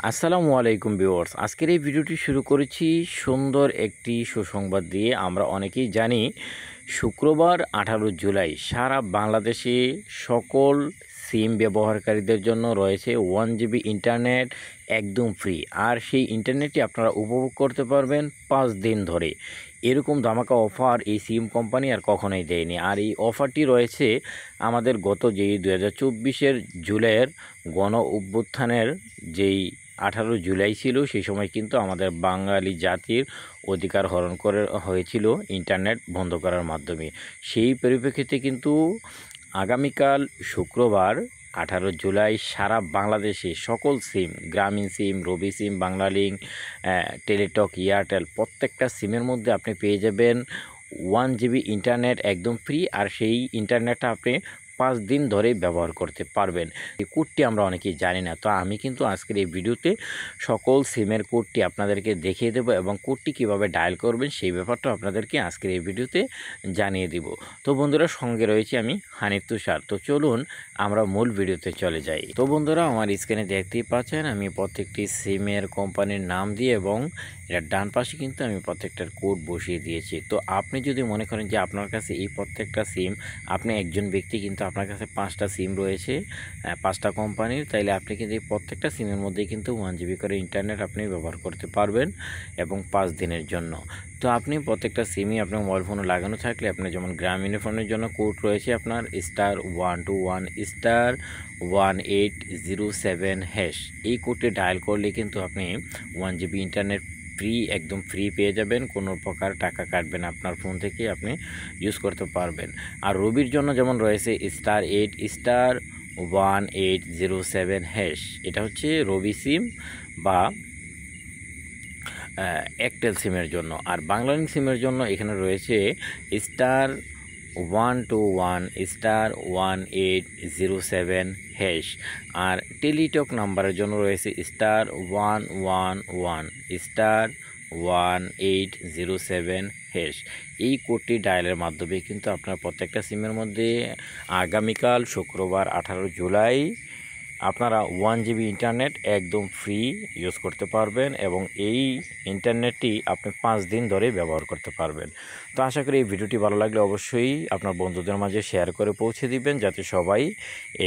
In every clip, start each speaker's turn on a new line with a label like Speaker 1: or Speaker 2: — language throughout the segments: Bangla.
Speaker 1: আসসালামু আলাইকুম ভিউয়ার্স, আজকের এই ভিডিওটি শুরু করেছি সুন্দর একটি সুসংবাদ দিয়ে। আমরা অনেকেই জানি শুক্রবার 18 জুলাই সারা বাংলাদেশে সকল সিম ব্যবহারকারীদের জন্য রয়েছে 1 GB ইন্টারনেট একদম ফ্রি। আর সেই ইন্টারনেটটি আপনারা উপভোগ করতে পারবেন 5 দিন ধরে। এরকম ধামাকা অফার এই সিম কোম্পানি আর কখনোই দেয়নি। আর এই অফারটি রয়েছে আমাদের গত যেই 2024-এর জুলাইয়ের গণ অভ্যুত্থানের যেই 18 জুলাই ছিল, সেই সময় কিন্তু আমাদের বাঙালি জাতির অধিকার হরণ করে হয়েছিল ইন্টারনেট বন্ধ করার মাধ্যমে। সেই পরিপ্রেক্ষিতে কিন্তু আগামীকাল শুক্রবার 18 জুলাই সারা বাংলাদেশে সকল সিম, গ্রামীণ সিম, রবি সিম, বাংলালিংক, টেলিটক, এয়ারটেল প্রত্যেকটা সিমের মধ্যে আপনি পেয়ে যাবেন 1 GB ইন্টারনেট একদম ফ্রি। আর সেই ইন্টারনেটটা আপনি 5 দিন ধরে ব্যবহার করতে পারবেন। এই কোডটি আমরা অনেকেই জানি না, তো আমি কিন্তু আজকের এই ভিডিওতে সকল সিমের কোডটি আপনাদেরকে দেখিয়ে দেবো এবং কোডটি কীভাবে ডায়াল করবেন সেই ব্যাপারটা আপনাদেরকে আজকের এই ভিডিওতে জানিয়ে দিব। তো বন্ধুরা, সঙ্গে রয়েছে আমি হানিফ তুষার। তো চলুন আমরা মূল ভিডিওতে চলে যাই। তো বন্ধুরা, আমার স্ক্রিনে দেখতেই পাচ্ছেন আমি প্রত্যেকটি সিমের কোম্পানির নাম দিয়ে এবং এর ডান পাশে কিন্তু আমি প্রত্যেকটার কোড বসিয়ে দিয়েছি। তো আপনি যদি মনে করেন যে আপনার কাছে এই প্রত্যেকটা সিম, আপনি একজন ব্যক্তি কিন্তু আপনার কাছে 5টা সিম রয়েছে 5টা কোম্পানির, তাইলে আপনি কিন্তু এই প্রত্যেকটা সিমের মধ্যেই কিন্তু 1 GB করে ইন্টারনেট আপনি ব্যবহার করতে পারবেন এবং 5 দিনের জন্য। তো আপনি প্রত্যেকটা সিমই আপনার মোবাইল ফোনে লাগানো থাকলে আপনার যেমন গ্রামীণ ফোনের জন্য কোড রয়েছে আপনার *121*1807#। এই কোডটি ডায়াল করলে কিন্তু আপনি 1 GB ইন্টারনেট ফ্রি, একদম ফ্রি পেয়ে যাবেন। কোনো প্রকার টাকা কাটবে না, আপনার ফোন থেকে আপনি ইউজ করতে পারবেন। আর রবির জন্য যেমন রয়েছে *8*1807#। এটা হচ্ছে রবি সিম বা এয়ারটেল সিমের জন্য। আর বাংলালিংক সিমের জন্য এখানে রয়েছে *121*1807#। আর টেলিটক নাম্বারের জন্য রয়েছে *111*1807#। এই কোডটি ডায়ালের মাধ্যমে কিন্তু আপনার প্রত্যেকটা সিমের মধ্যে আগামীকাল শুক্রবার 18 জুলাই আপনারা 1 GB ইন্টারনেট একদম ফ্রি ইউজ করতে পারবেন এবং এই ইন্টারনেটটি আপনি 5 দিন ধরে ব্যবহার করতে পারবেন। তো আশা করি এই ভিডিওটি ভালো লাগলে অবশ্যই আপনার বন্ধুদের মাঝে শেয়ার করে পৌঁছে দিবেন, যাতে সবাই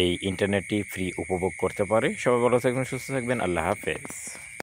Speaker 1: এই ইন্টারনেটটি ফ্রি উপভোগ করতে পারে। সবাই ভালো থাকবেন, সুস্থ থাকবেন। আল্লাহ হাফেজ।